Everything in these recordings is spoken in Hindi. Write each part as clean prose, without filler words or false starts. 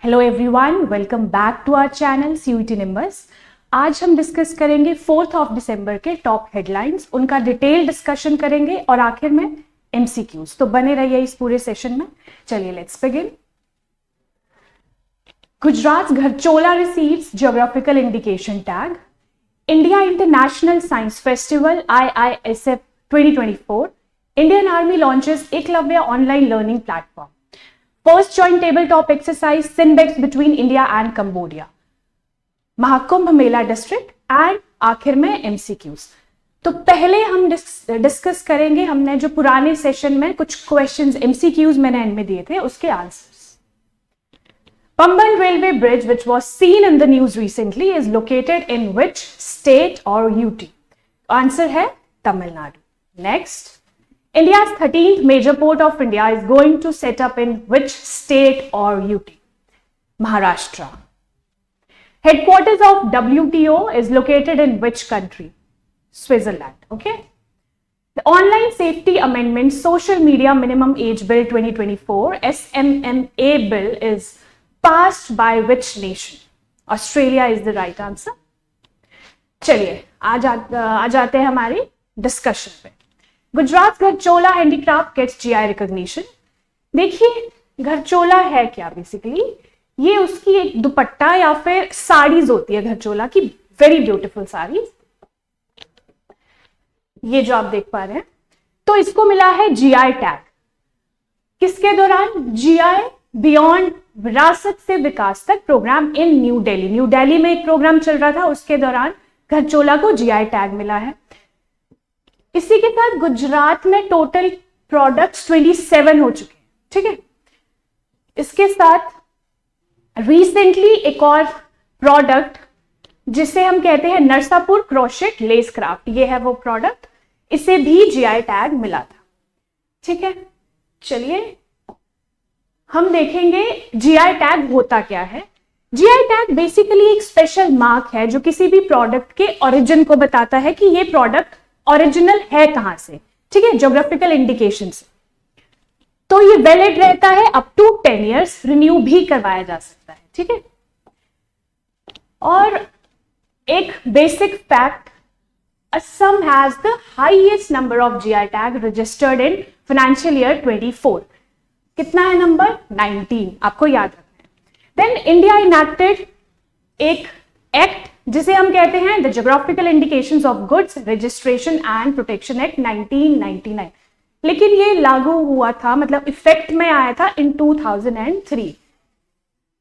Hello everyone, welcome back to our channel CUET Nimbus. आज हम डिस्कस करेंगे 4 दिसंबर के टॉप हेडलाइंस, उनका डिटेल डिस्कशन करेंगे और आखिर में एमसीक्यूज। तो बने रहिए इस पूरे सेशन में। चलिए let's begin. Gujarat Gharchola receives geographical indication tag. India international science festival IISF 2024। Indian army launches Eklavya online learning platform. First joint tabletop exercise Sinbex between India and Cambodia. Mahakumbh Mela district and आखिर में MCQs। तो पहले हम डिस्कस करेंगे, हमने जो पुराने सेशन में कुछ क्वेश्चंस MCQs मैंने एंड में दिए थे उसके answers. Pamban railway bridge which was seen in the news recently is located in which state or UT? Answer है Tamil Nadu. Next, India's 13th major port of India is going to set up in which state or UT? Maharashtra. Headquarters of WTO is located in which country? Switzerland. Okay. The Online Safety Amendment Social Media Minimum Age Bill 2024 SMMA bill is passed by which nation? Australia is the right answer. चलिए आ जाते हैं हमारी डिस्कशन पे। Gujarat Gharchola handicraft gets GI recognition. देखिए घरचोला है क्या, बेसिकली ये उसकी एक दुपट्टा या फिर साड़ीज होती है घरचोला की, वेरी ब्यूटीफुल साड़ीज, ये जो आप देख पा रहे हैं। तो इसको मिला है GI टैग किसके दौरान? GI बियॉन्ड विरासत से विकास तक प्रोग्राम इन न्यू दिल्ली। न्यू दिल्ली में एक प्रोग्राम चल रहा था, उसके दौरान घरचोला को GI टैग मिला है। इसी के साथ गुजरात में टोटल प्रोडक्ट्स 27 हो चुके हैं, ठीक है। इसके साथ रिसेंटली एक और प्रोडक्ट जिसे हम कहते हैं नरसापुर क्रोशेट लेस क्राफ्ट, ये है वो प्रोडक्ट, इसे भी GI टैग मिला था, ठीक है। चलिए हम देखेंगे GI टैग होता क्या है। GI टैग बेसिकली एक स्पेशल मार्क है जो किसी भी प्रोडक्ट के ओरिजिन को बताता है कि ये प्रोडक्ट ओरिजिनल है कहां से, ठीक है, ज्योग्राफिकल इंडिकेशन से। तो ये वैलिड रहता है अप टू 10 इयर्स, रिन्यू भी करवाया जा सकता है, ठीक है। और एक basic fact, Assam has the highest number of GI tag registered in financial year 24। कितना है नंबर? 19, आपको याद रखना है। देन इंडिया इनैक्टेड एक एक्ट जिसे हम कहते हैं the geographical indications of goods registration and protection act 1999, लेकिन ये लागू हुआ था, मतलब इफेक्ट में आया था in 2003।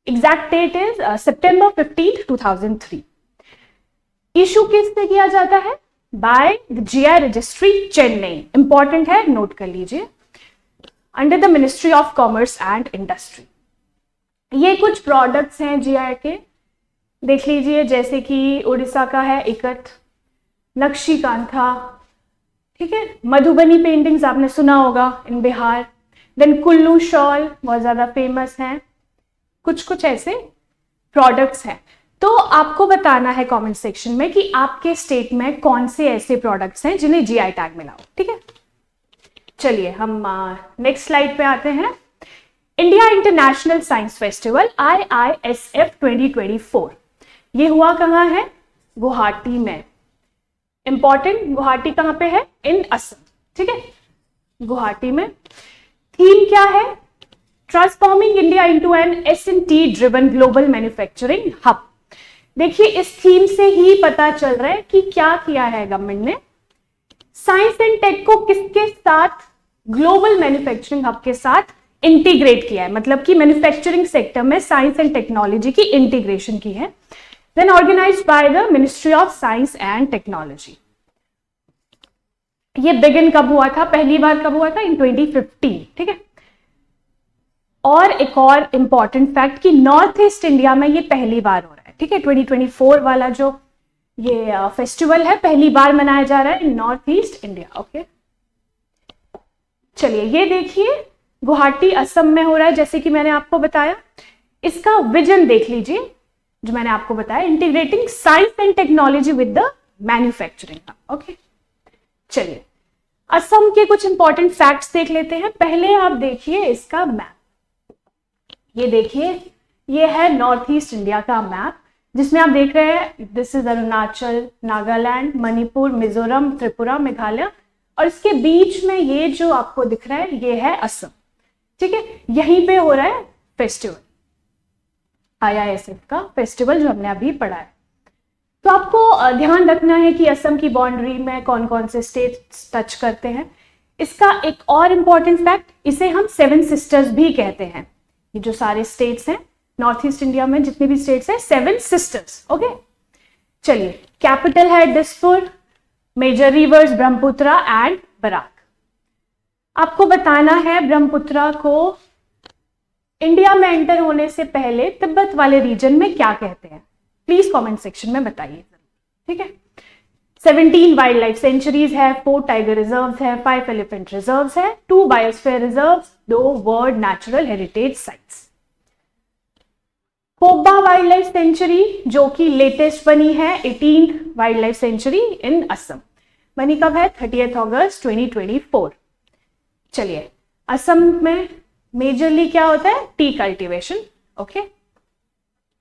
Exact date is September 15, 2003। Issue किससे किया जाता है? By the GI registry Chennai. Important है, नोट कर लीजिए, under the ministry of commerce and industry. ये कुछ प्रोडक्ट्स हैं GI के, देख लीजिए, जैसे कि उड़ीसा का है इकत, नक्शी कांथा, ठीक है। मधुबनी पेंटिंग्स आपने सुना होगा इन बिहार। देन कुल्लू शॉल बहुत ज्यादा फेमस है। कुछ ऐसे प्रोडक्ट्स हैं। तो आपको बताना है कमेंट सेक्शन में कि आपके स्टेट में कौन से ऐसे प्रोडक्ट्स हैं जिन्हें GI टैग मिला हो, ठीक है। चलिए हम नेक्स्ट स्लाइड पे आते हैं। India international science festival IISF 2024 ये हुआ कहाँ है? गुवाहाटी में। इंपॉर्टेंट, गुवाहाटी कहाँ पे है? इन असम, ठीक है, गुवाहाटी में। थीम क्या है? Transforming India into an S&T driven global manufacturing hub. देखिए इस थीम से ही पता चल रहा है कि क्या किया है गवर्नमेंट ने, साइंस एंड टेक को किसके साथ, ग्लोबल मैन्युफैक्चरिंग हब के साथ इंटीग्रेट किया है, मतलब कि मैन्युफैक्चरिंग सेक्टर में साइंस एंड टेक्नोलॉजी की इंटीग्रेशन की है। Then organized by the Ministry of Science and Technology। ये बिगिन कब हुआ था? पहली बार कब हुआ था? इन 2015, ठीक है। और एक और इंपॉर्टेंट फैक्ट कि नॉर्थ ईस्ट इंडिया में ये पहली बार हो रहा है, ठीक है। 2024 वाला जो ये फेस्टिवल है पहली बार मनाया जा रहा है इन नॉर्थ ईस्ट इंडिया, ओके। चलिए ये देखिए, गुवाहाटी असम में हो रहा है, जैसे कि मैंने आपको बताया। इसका विजन देख लीजिए जो मैंने आपको बताया, integrating science and technology with the manufacturing, okay. चलिए असम के कुछ इंपॉर्टेंट फैक्ट्स देख लेते हैं। पहले आप देखिए इसका मैप, ये देखिए ये है नॉर्थ ईस्ट इंडिया का मैप, जिसमें आप देख रहे हैं दिस इज अरुणाचल, नागालैंड, मणिपुर, मिजोरम, त्रिपुरा, मेघालय, और इसके बीच में ये जो आपको दिख रहा है ये है असम। ठीक है, यहीं पे हो रहा है फेस्टिवल, IISF का फेस्टिवल जो हमने अभी पढ़ा है। तो आपको ध्यान रखना है कि असम की बाउंड्री में कौन कौन से स्टेट्स टच करते हैं। इसका एक और इंपॉर्टेंट फैक्ट, इसे हम 7 सिस्टर्स भी कहते हैं। ये जो सारे स्टेट्स हैं नॉर्थ ईस्ट इंडिया में, जितने भी स्टेट्स हैं, 7 सिस्टर्स। ओके, चलिए, कैपिटल है Dispur, major rivers Brahmaputra and Barak. आपको बताना है ब्रह्मपुत्र को इंडिया में एंटर होने से पहले तिब्बत वाले रीजन में क्या कहते हैं, प्लीज कमेंट सेक्शन में बताइए। ठीक है, 17 वाइल्ड लाइफ सेंचुरीज है, 4 टाइगर रिजर्व्स है, 5 एलिफेंट रिजर्व्स है, 2 biosphere reserves, 2 world natural heritage sites. पोब्बा वाइल्ड लाइफ सेंचुरी जो कि लेटेस्ट बनी है, 18th wild life sanctuary in Assam, बनी कब है, 30 अगस्त 2024। चलिए, असम में मेजरली क्या होता है, टी कल्टीवेशन। ओके,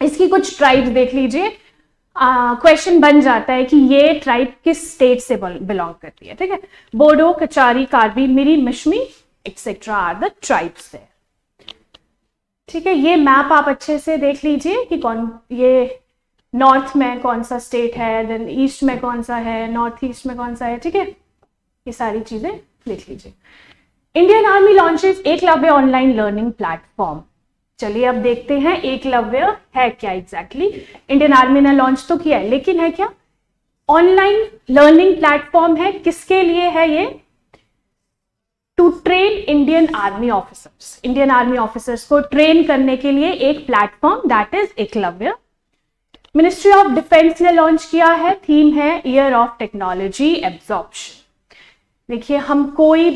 इसकी कुछ ट्राइब्स देख लीजिए, क्वेश्चन बन जाता है कि ये ट्राइब किस स्टेट से बिलोंग करती है। ठीक है, Bodo, Kachari, Karbi, Miri, Mishmi et cetera are the tribes there. ठीक है, ये मैप आप अच्छे से देख लीजिए कि कौन, ये नॉर्थ में कौन सा स्टेट है, देन ईस्ट में कौन सा है, नॉर्थ ईस्ट में कौन सा है। ठीक है, ये सारी चीजें देख लीजिए। Indian army launches Eklavya online learning platform. चलिए अब देखते हैं एकलव्य है क्या एग्जैक्टली। इंडियन आर्मी ने लॉन्च तो किया है, लेकिन है क्या, ऑनलाइन लर्निंग प्लेटफॉर्म है। किसके लिए है ये, to train Indian army officers, Indian army officers को ट्रेन करने के लिए एक platform, that is Eklavya. Ministry of defence ने लॉन्च किया है, थीम है ईयर ऑफ टेक्नोलॉजी एब्जॉर्प्शन। देखिए, हम कोई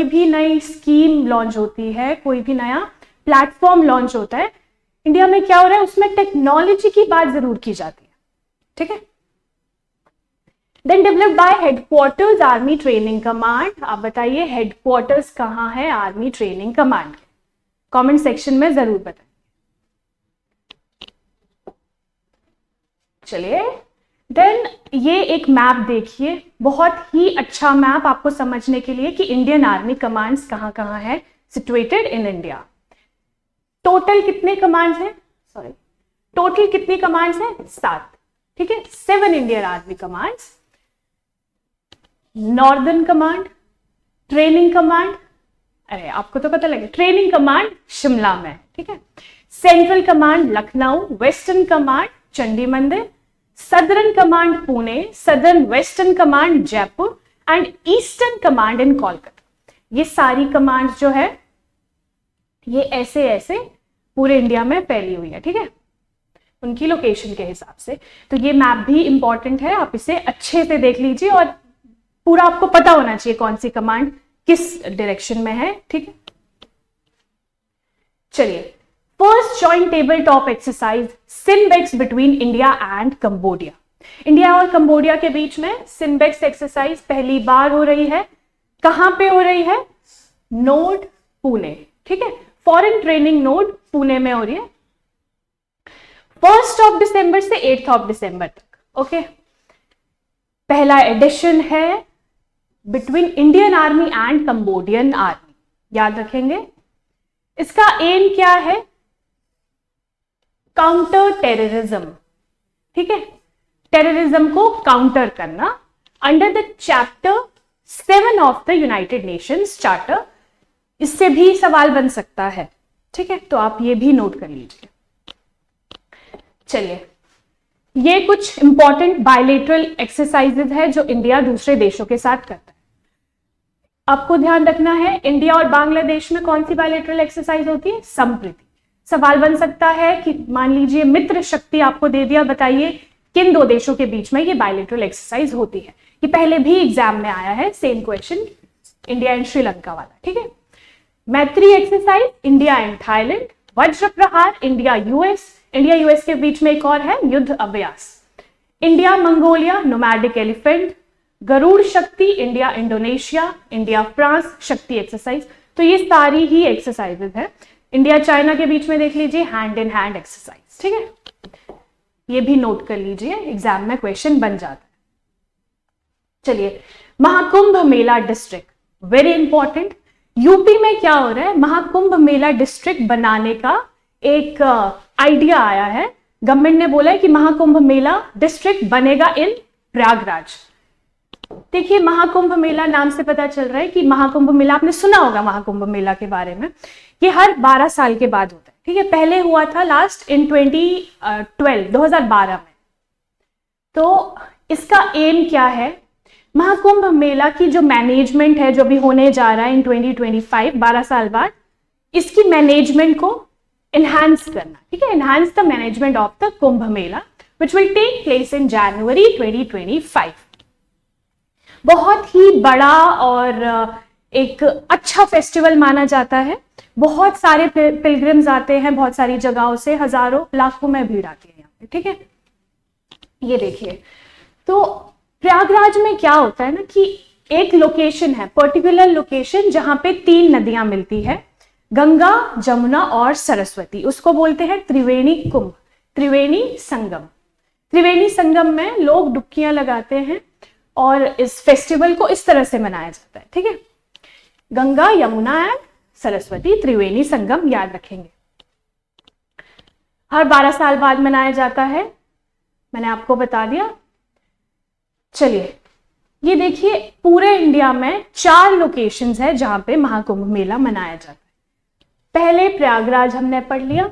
भी नई स्कीम लॉन्च होती है, कोई भी नया प्लेटफॉर्म लॉन्च होता है इंडिया में, क्या हो रहा है, उसमें टेक्नोलॉजी की बात जरूर की जाती है। ठीक है, then developed by headquarters army training command. आप बताइए हेडक्वार्टर्स कहां है army training command, comment section में जरूर बताइए। चलिए, देन ये एक मैप देखिए, बहुत ही अच्छा मैप आपको समझने के लिए कि इंडियन आर्मी कमांड्स कहां कहां है सिचुएटेड इन इंडिया। टोटल कितने कमांड्स हैं, टोटल कितनी कमांड्स हैं, 7। ठीक है, 7 Indian army commands. Northern command, training command, अरे आपको तो पता लगे, ट्रेनिंग कमांड शिमला में। ठीक है, central command Lucknow, western command Chandi Mandir, southern command Pune, southern western command Jaipur and eastern command in Kolkata. ये सारी कमांड्स जो है ये ऐसे ऐसे पूरे इंडिया में फैली हुई है। ठीक है, उनकी लोकेशन के हिसाब से। तो ये मैप भी इंपॉर्टेंट है, आप इसे अच्छे से देख लीजिए और पूरा आपको पता होना चाहिए कौन सी कमांड किस डायरेक्शन में है। ठीक है, चलिए, first joint table top exercise SIMBEX between India and Cambodia. India और कंबोडिया के बीच में सिम्बेक्स एक्सरसाइज पहली बार हो रही है। कहां पे हो रही है, नोड पुणे। ठीक है, फॉरेन ट्रेनिंग नोड पुणे में हो रही है, 1 दिसंबर से 8 दिसंबर तक। ओके, पहला एडिशन है between Indian army and Cambodian army, याद रखेंगे। इसका एम क्या है, काउंटर टेररिज्म। ठीक है, टेररिज्म को काउंटर करना under the chapter 7 of the United Nations charter. इससे भी सवाल बन सकता है। ठीक है, तो आप ये भी नोट कर लीजिए। चलिए, ये कुछ इंपॉर्टेंट बायलेटरल एक्सरसाइजेज है जो इंडिया दूसरे देशों के साथ करता है। आपको ध्यान रखना है, इंडिया और बांग्लादेश में कौन सी बायलेटरल एक्सरसाइज होती है, संप्रीति। सवाल बन सकता है कि मान लीजिए मित्र शक्ति आपको दे दिया, बताइए किन 2 देशों के बीच में ये बायलेटरल एक्सरसाइज होती है। ये पहले भी एग्जाम में आया है, same question, India and Sri Lanka वाला। ठीक है, मैत्री एक्सरसाइज इंडिया एंड थाईलैंड, वज्र प्रहार इंडिया यूएस, इंडिया यूएस के बीच में एक और है Yudh Abhyas, India Mongolia nomadic elephant, Garud Shakti India Indonesia, India France Shakti exercise. तो ये सारी ही एक्सरसाइजेज है इंडिया चाइना के बीच में देख लीजिए, हैंड इन हैंड एक्सरसाइज, ठीक है, ये भी नोट कर लीजिए, एग्जाम में क्वेश्चन बन जाता है। चलिए, महाकुंभ मेला डिस्ट्रिक्ट, वेरी इंपॉर्टेंट। यूपी में क्या हो रहा है, महाकुंभ मेला डिस्ट्रिक्ट बनाने का एक आइडिया आया है। गवर्नमेंट ने बोला है कि महाकुंभ मेला डिस्ट्रिक्ट बनेगा इन प्रयागराज। देखिए, महाकुंभ मेला नाम से पता चल रहा है कि महाकुंभ मेला, आपने सुना होगा महाकुंभ मेला के बारे में, ये हर 12 साल के बाद होता है, ठीक है। पहले हुआ था लास्ट इन 2012 में। तो इसका एम क्या है, महाकुंभ मेला की जो मैनेजमेंट है, जो भी होने जा रहा है इन 2025, 12 साल बाद, इसकी मैनेजमेंट को एनहांस करना, ठीक है, enhance the management of the Kumbh Mela which will take place in January 2025। बहुत ही बड़ा और एक अच्छा फेस्टिवल माना जाता है। बहुत सारे पिलग्रिम्स आते हैं, बहुत सारी जगहों से, हजारों लाखों में भीड़ आती है यहाँ पे, ठीक है। ये देखिए, तो प्रयागराज में क्या होता है ना कि एक लोकेशन है, पर्टिकुलर लोकेशन, जहां पे 3 नदियां मिलती है, गंगा, जमुना और सरस्वती। उसको बोलते हैं त्रिवेणी कुंभ, त्रिवेणी संगम। त्रिवेणी संगम में लोग डुबकियां लगाते हैं और इस फेस्टिवल को इस तरह से मनाया जाता है, ठीक है। गंगा, यमुना एंड सरस्वती, त्रिवेणी संगम याद रखेंगे। हर 12 साल बाद मनाया जाता है, मैंने आपको बता दिया। चलिए, ये देखिए, पूरे इंडिया में 4 लोकेशंस है जहां पे महाकुंभ मेला मनाया जाता है। पहले प्रयागराज हमने पढ़ लिया,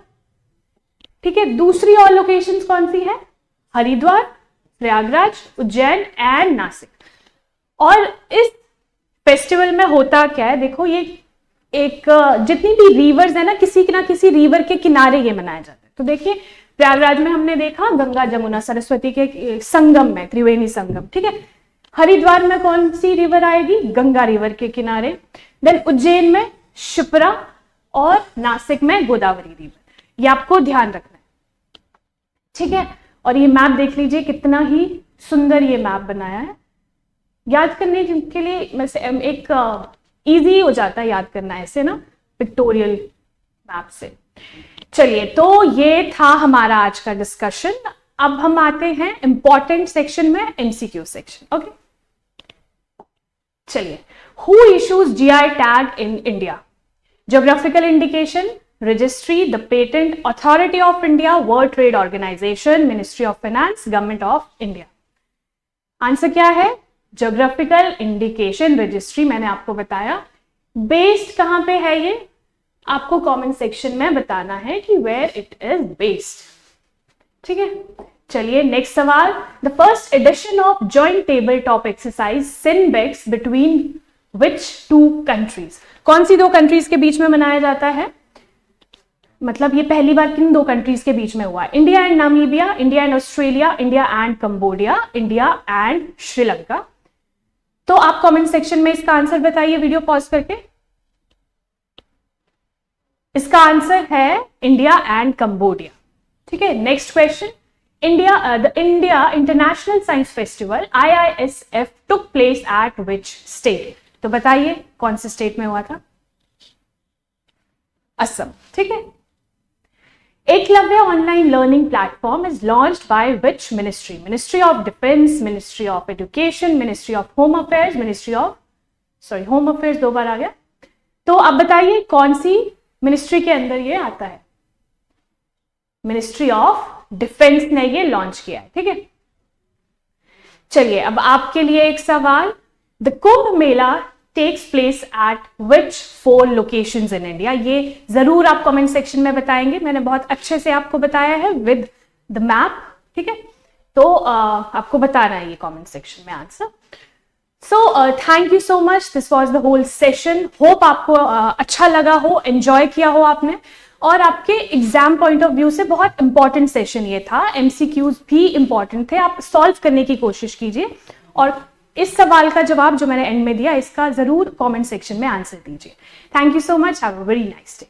ठीक है। दूसरी और लोकेशंस कौन सी है, हरिद्वार, प्रयागराज, उज्जैन एंड नासिक। और इस फेस्टिवल में होता क्या है, देखो, ये एक जितनी भी रिवर्स है ना किसी रिवर के किनारे ये मनाया जाता है। तो देखिए, प्रयागराज में हमने देखा गंगा, जमुना, सरस्वती के संगम में, त्रिवेणी संगम, ठीक है। हरिद्वार में कौन सी रिवर आएगी, गंगा रिवर के किनारे। देन उज्जैन में शिप्रा और नासिक में गोदावरी रिवर। ये आपको ध्यान रखना है, ठीक है। और ये मैप देख लीजिए, कितना ही सुंदर ये मैप बनाया है। याद करने के लिए एक इजी हो जाता है याद करना ऐसे ना, पिक्टोरियल मैप से। चलिए, तो ये था हमारा आज का डिस्कशन। अब हम आते हैं इंपॉर्टेंट सेक्शन में, एमसीक्यू सेक्शन, ओके। चलिए, who issues GI tag in India, geographical indication, registry, the patent authority of India, world trade organization, ministry of finance, government of India. Answer क्या है, ज्योग्राफिकल इंडिकेशन रजिस्ट्री। मैंने आपको बताया। बेस्ड कहां पे है ये, आपको कमेंट सेक्शन में बताना है कि वेयर इट इज बेस्ड, ठीक है। चलिए, नेक्स्ट सवाल, the first edition of joint table top exercise Sinbex between which 2 countries, कौन सी 2 कंट्रीज के बीच में मनाया जाता है, मतलब ये पहली बार किन 2 कंट्रीज के बीच में हुआ है, India and Namibia, India and Australia, India and Cambodia, India and Sri Lanka. तो आप कमेंट सेक्शन में इसका आंसर बताइए वीडियो पॉज करके। इसका आंसर है इंडिया एंड कंबोडिया, ठीक है। Next question, the India international science festival IISF took place at which state, तो बताइए कौन से स्टेट में हुआ था, असम, ठीक है। Eklavya online learning platform is launched by which ministry, ministry of defence, ministry of education, ministry of home affairs, home affairs 2 बार आ गया। तो अब बताइए कौन सी मिनिस्ट्री के अंदर ये आता है, मिनिस्ट्री ऑफ डिफेंस ने ये लॉन्च किया है, ठीक है। चलिए, अब आपके लिए एक सवाल, the Kumbh Mela takes place at which 4 locations in India, ये जरूर आप कमेंट सेक्शन में बताएंगे। मैंने बहुत अच्छे से आपको बताया है विद द मैप, ठीक है। तो आपको बताना है ये कमेंट सेक्शन में answer. So thank you so much, this was the whole session. Hope आपको अच्छा लगा हो, एंजॉय किया हो आपने, और आपके एग्जाम पॉइंट ऑफ व्यू से बहुत इंपॉर्टेंट सेशन ये था। एमसीक्यूज भी इंपॉर्टेंट थे, आप सॉल्व करने की कोशिश कीजिए, और इस सवाल का जवाब जो मैंने एंड में दिया इसका जरूर कमेंट सेक्शन में आंसर दीजिए। Thank you so much, have a very nice day.